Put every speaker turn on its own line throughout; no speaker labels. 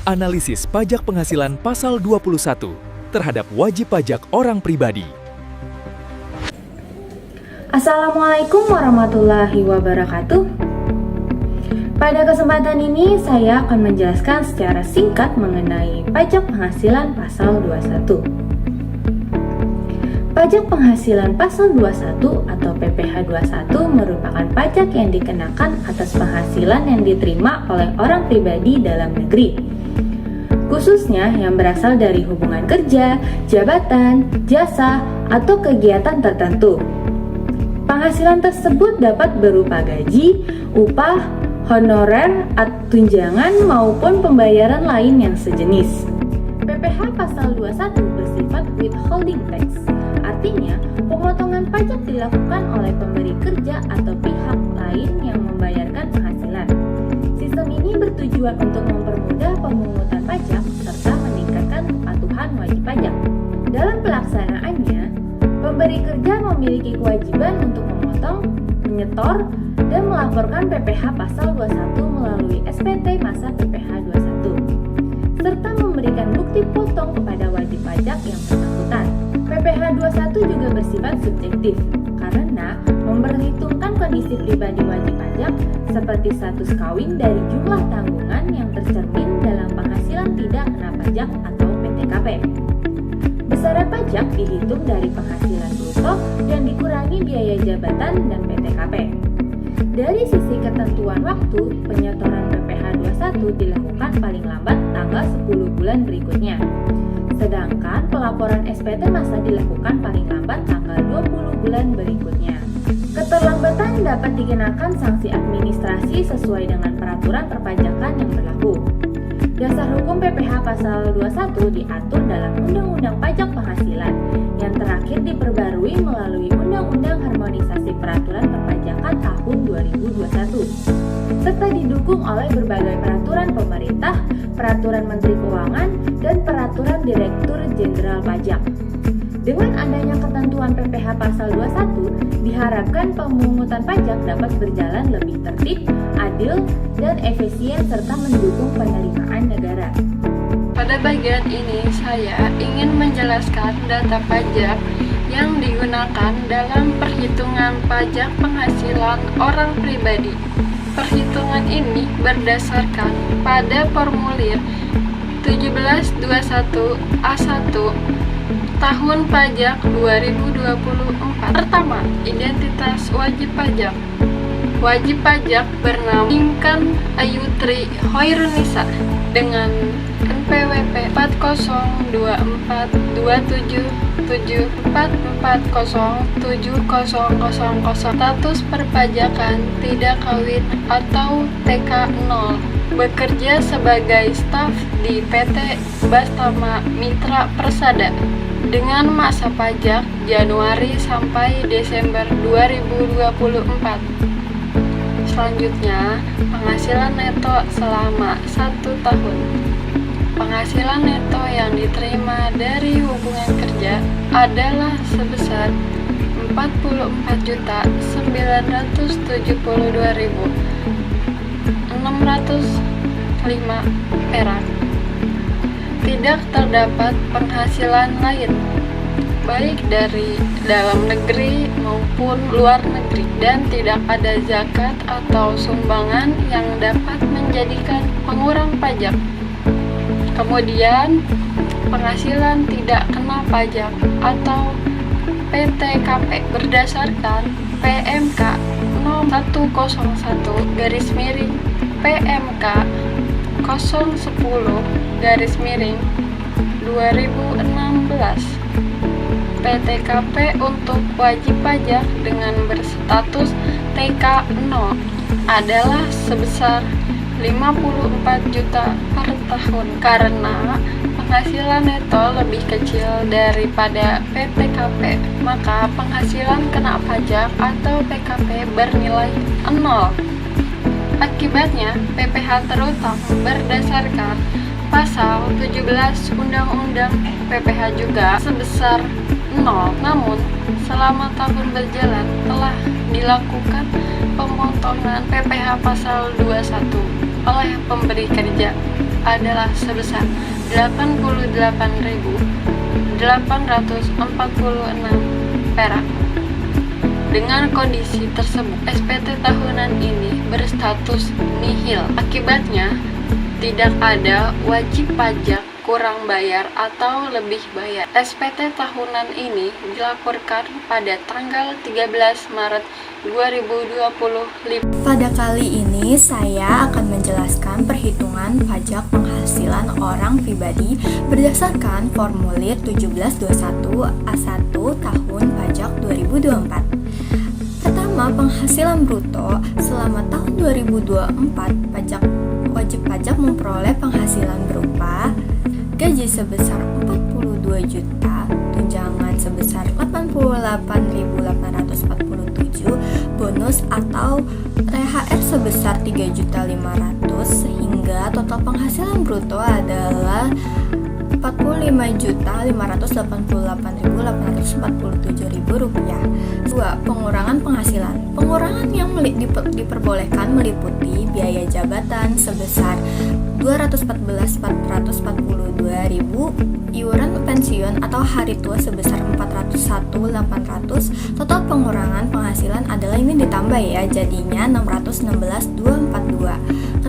Analisis pajak penghasilan pasal 21 terhadap wajib pajak orang pribadi.
Assalamualaikum warahmatullahi wabarakatuh. Pada kesempatan ini saya akan menjelaskan secara singkat mengenai pajak penghasilan pasal 21. Pajak penghasilan pasal 21 atau PPh 21 merupakan pajak yang dikenakan atas penghasilan yang diterima oleh orang pribadi dalam negeri, khususnya yang berasal dari hubungan kerja, jabatan, jasa, atau kegiatan tertentu. Penghasilan tersebut dapat berupa gaji, upah, honorer, tunjangan, maupun pembayaran lain yang sejenis. PPh pasal 21 bersifat withholding tax, artinya pemotongan pajak dilakukan oleh pemberi kerja atau pihak lain yang membayarkan penghasilan. Sistem ini bertujuan untuk mempermudah pemungutan pajak serta meningkatkan kepatuhan wajib pajak. Dalam pelaksanaannya, pemberi kerja memiliki kewajiban untuk memotong, menyetor, dan melaporkan PPh pasal 21 melalui SPT masa PPh 21, serta memberikan bukti potong kepada wajib pajak yang bersangkutan. PPh 21 juga bersifat subjektif, karena memperhitungkan kondisi pribadi wajib pajak seperti status kawin dari jumlah tanggungan yang tercermin dalam penghasilan tidak kena pajak atau PTKP. Besaran pajak dihitung dari penghasilan bruto dan dikurangi biaya jabatan dan PTKP. Dari sisi ketentuan waktu, penyetoran PPh 21 dilakukan paling lambat tanggal 10 bulan berikutnya. Sedangkan pelaporan SPT masa dilakukan paling lambat tanggal 20 bulan berikutnya. Keterlambatan dapat dikenakan sanksi administrasi sesuai dengan peraturan perpajakan yang berlaku. Dasar hukum PPh pasal 21 diatur dalam Undang-Undang Pajak Penghasilan yang terakhir diperbarui melalui Undang-Undang Harmonisasi Peraturan Perpajakan tahun 2021, serta didukung oleh berbagai peraturan pemerintah, peraturan Menteri Keuangan, dan peraturan Direktur Jenderal Pajak. Dengan adanya ketentuan PPh pasal 21, diharapkan pemungutan pajak dapat berjalan lebih tertib, adil, dan efisien serta mendukung penerimaan negara.
Pada bagian ini saya ingin menjelaskan data pajak yang digunakan dalam perhitungan pajak penghasilan orang pribadi. Perhitungan ini berdasarkan pada formulir 1721A1 Tahun Pajak 2024. Pertama, identitas wajib pajak. Wajib pajak bernama Inkan Ayutri Hoirunisa dengan NPWP 402774407000. Status perpajakan tidak kawin atau TK0. Bekerja sebagai staf di PT Bastama Mitra Persada dengan masa pajak Januari sampai Desember 2024. Selanjutnya, penghasilan neto selama 1 tahun. Penghasilan neto yang diterima dari hubungan kerja adalah sebesar 44.972.605 perak. Tidak terdapat penghasilan lain, baik dari dalam negeri maupun luar negeri, dan tidak ada zakat atau sumbangan yang dapat menjadikan pengurang pajak. Kemudian, penghasilan tidak kena pajak atau PTKP berdasarkan PMK No. 101/PMK 010/2016. PTKP untuk wajib pajak dengan berstatus TK0 adalah sebesar 54 juta per tahun karena penghasilan neto lebih kecil daripada PTKP, maka penghasilan kena pajak atau PKP bernilai 0. Akibatnya, PPh terutang berdasarkan pasal 17 Undang-Undang PPh juga sebesar 0. Namun, selama tahun berjalan telah dilakukan pemotongan PPh pasal 21 oleh pemberi kerja adalah sebesar 88.846 perak. Dengan kondisi tersebut, SPT tahunan ini berstatus nihil. Akibatnya, tidak ada wajib pajak kurang bayar atau lebih bayar. SPT tahunan ini dilaporkan pada tanggal 13 Maret 2025.
Pada kali ini saya akan menjelaskan perhitungan pajak penghasilan orang pribadi berdasarkan formulir 1721 A1 tahun pajak 2024. Pertama, penghasilan bruto. Selama tahun 2024, wajib pajak memperoleh penghasilan berupa gaji sebesar 42 juta, tunjangan sebesar 88.847, bonus atau THR sebesar 3.500.000 sehingga total penghasilan bruto adalah 45.588.847 rupiah. 2. Pengurangan penghasilan. Pengurangan yang diperbolehkan meliputi biaya jabatan sebesar 214.442.000, iuran pensiun atau hari tua sebesar 401.800. Total pengurangan penghasilan adalah ini ditambah ya, jadinya 616.242.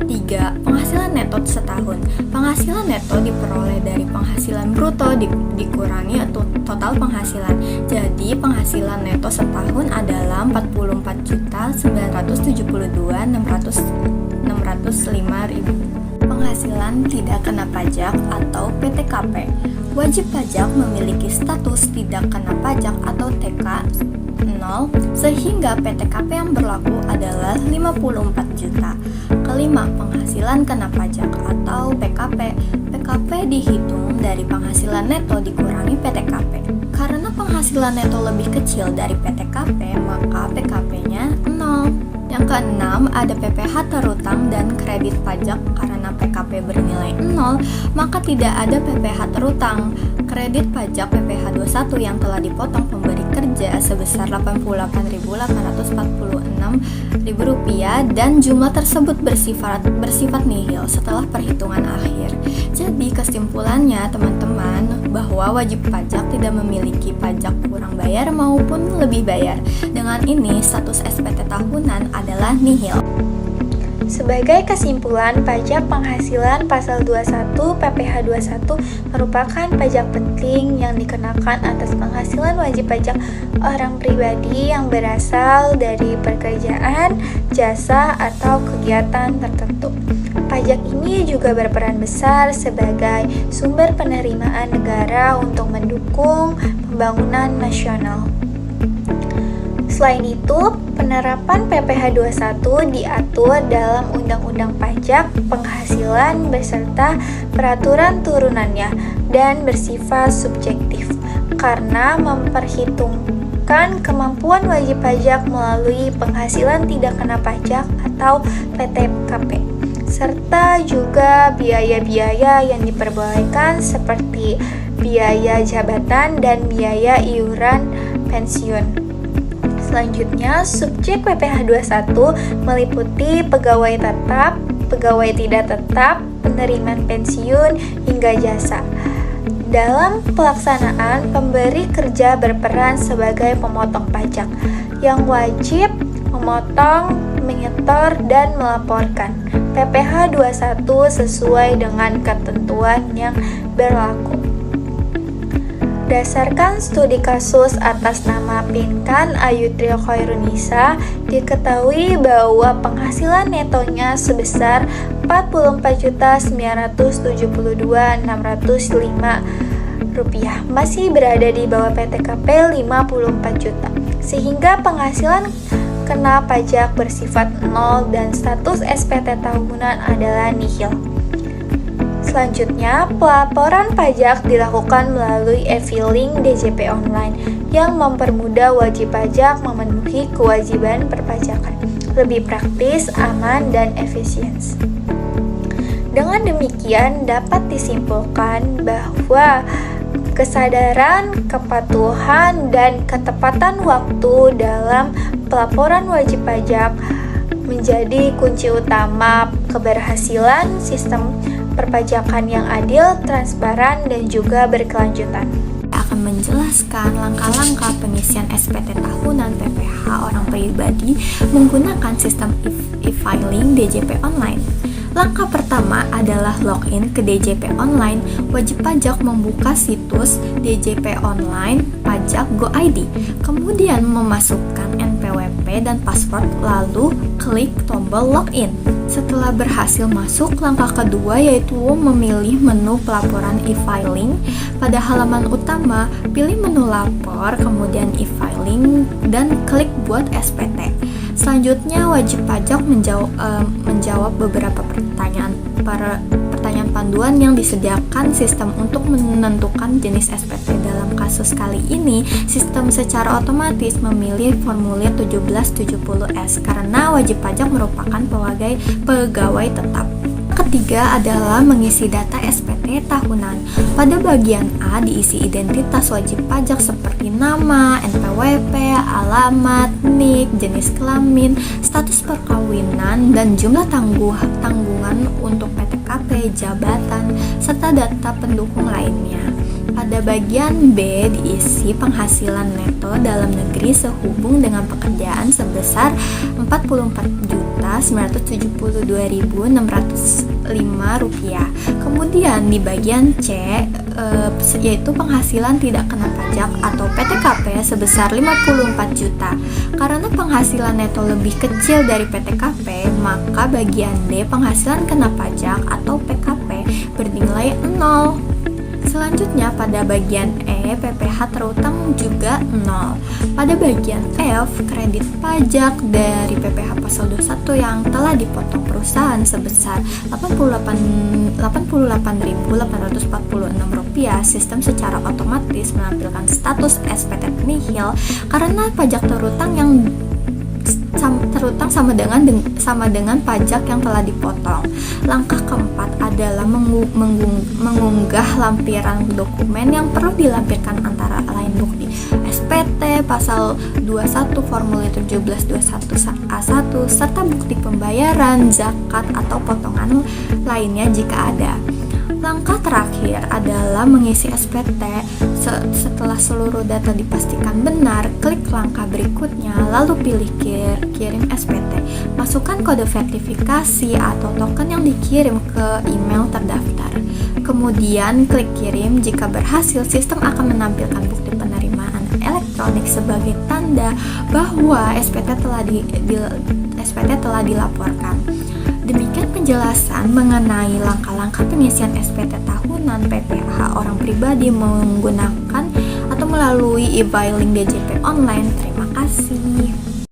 Ketiga, penghasilan neto setahun. Penghasilan neto diperoleh dari penghasilan bruto dikurangi total penghasilan. Jadi penghasilan neto setahun adalah 44.972.605.000. Penghasilan tidak kena pajak atau PTKP. Wajib pajak memiliki status tidak kena pajak atau TK 0 sehingga PTKP yang berlaku adalah 54 juta. Kelima, penghasilan kena pajak atau PKP. PKP dihitung dari penghasilan neto dikurangi PTKP. Karena penghasilan neto lebih kecil dari PTKP, maka PKP-nya 0. Yang keenam, ada PPh terutang dan kredit pajak. Karena PKP bernilai 0, maka tidak ada PPh terutang. Kredit pajak PPh 21 yang telah dipotong pemberi kerja sebesar Rp88.846.000 dan jumlah tersebut bersifat nihil setelah perhitungan akhir. Jadi kesimpulannya teman-teman, bahwa wajib pajak tidak memiliki pajak kurang bayar maupun lebih bayar. Dengan ini, status SPT tahunan adalah nihil.
Sebagai kesimpulan, pajak penghasilan pasal 21 PPh 21 merupakan pajak penting yang dikenakan atas penghasilan wajib pajak orang pribadi yang berasal dari pekerjaan, jasa, atau kegiatan tertentu. Pajak ini juga berperan besar sebagai sumber penerimaan negara untuk mendukung pembangunan nasional. Selain itu, penerapan PPh 21 diatur dalam Undang-Undang Pajak Penghasilan beserta peraturan turunannya dan bersifat subjektif karena memperhitungkan kemampuan wajib pajak melalui penghasilan tidak kena pajak atau PTKP, serta juga biaya-biaya yang diperbolehkan seperti biaya jabatan dan biaya iuran pensiun. Selanjutnya, subjek PPh 21 meliputi pegawai tetap, pegawai tidak tetap, penerimaan pensiun, hingga jasa. Dalam pelaksanaan, pemberi kerja berperan sebagai pemotong pajak yang wajib memotong, menyetor, dan melaporkan PPh 21 sesuai dengan ketentuan yang berlaku. Berdasarkan studi kasus atas nama Pinkan Ayu Trio Khairunisa, diketahui bahwa penghasilan netonya sebesar Rp44.972.605 masih berada di bawah PTKP 54 juta, sehingga penghasilan kena pajak bersifat nol dan status SPT tahunan adalah nihil. Selanjutnya, pelaporan pajak dilakukan melalui e-filing DJP online yang mempermudah wajib pajak memenuhi kewajiban perpajakan, lebih praktis, aman, dan efisien. Dengan demikian, dapat disimpulkan bahwa kesadaran, kepatuhan, dan ketepatan waktu dalam pelaporan wajib pajak menjadi kunci utama keberhasilan sistem perpajakan yang adil, transparan, dan juga berkelanjutan.
Akan menjelaskan langkah-langkah pengisian SPT tahunan PPH orang pribadi menggunakan sistem e-filing DJP online. Langkah pertama adalah login ke DJP Online. Wajib pajak membuka situs DJP Online Pajak Go.id, kemudian memasukkan NPWP dan password, lalu klik tombol login. Setelah berhasil masuk, langkah kedua yaitu memilih menu pelaporan e-filing. Pada halaman utama, pilih menu lapor, kemudian e-filing, dan klik buat SPT. Selanjutnya, wajib pajak menjawab beberapa pertanyaan panduan yang disediakan sistem untuk menentukan jenis SPT. Dalam kasus kali ini, sistem secara otomatis memilih formulir 1770S karena wajib pajak merupakan pegawai tetap. Ketiga adalah mengisi data SPT tahunan. Pada bagian A diisi identitas wajib pajak seperti nama, NPWP, alamat, NIK, jenis kelamin, status perkawinan, dan jumlah tanggungan untuk PTKP, jabatan, serta data pendukung lainnya. Pada bagian B diisi penghasilan neto dalam negeri sehubung dengan pekerjaan sebesar Rp44.972.605. Kemudian di bagian C yaitu penghasilan tidak kena pajak atau PTKP sebesar 54 juta. Karena penghasilan neto lebih kecil dari PTKP, maka bagian D penghasilan kena pajak atau PKP bernilai 0. Selanjutnya pada bagian E, PPh terutang juga 0. Pada bagian F, kredit pajak dari PPh pasal 21 yang telah dipotong perusahaan sebesar Rp88.846, sistem secara otomatis menampilkan status SPT nihil karena pajak terutang sama dengan pajak yang telah dipotong. Langkah keempat adalah mengunggah lampiran dokumen yang perlu dilampirkan antara lain bukti SPT pasal 21 formulir 1721A1 serta bukti pembayaran zakat atau potongan lainnya jika ada. Langkah terakhir adalah mengisi SPT. Setelah seluruh data dipastikan benar, klik langkah berikutnya, lalu pilih kirim SPT. Masukkan kode verifikasi atau token yang dikirim ke email terdaftar. Kemudian klik kirim. Jika berhasil, sistem akan menampilkan bukti penerimaan elektronik sebagai tanda bahwa SPT telah dilaporkan. Demikian penjelasan mengenai langkah-langkah pengisian SPT tahunan PPh orang pribadi menggunakan atau melalui e-filing DJP online. Terima kasih.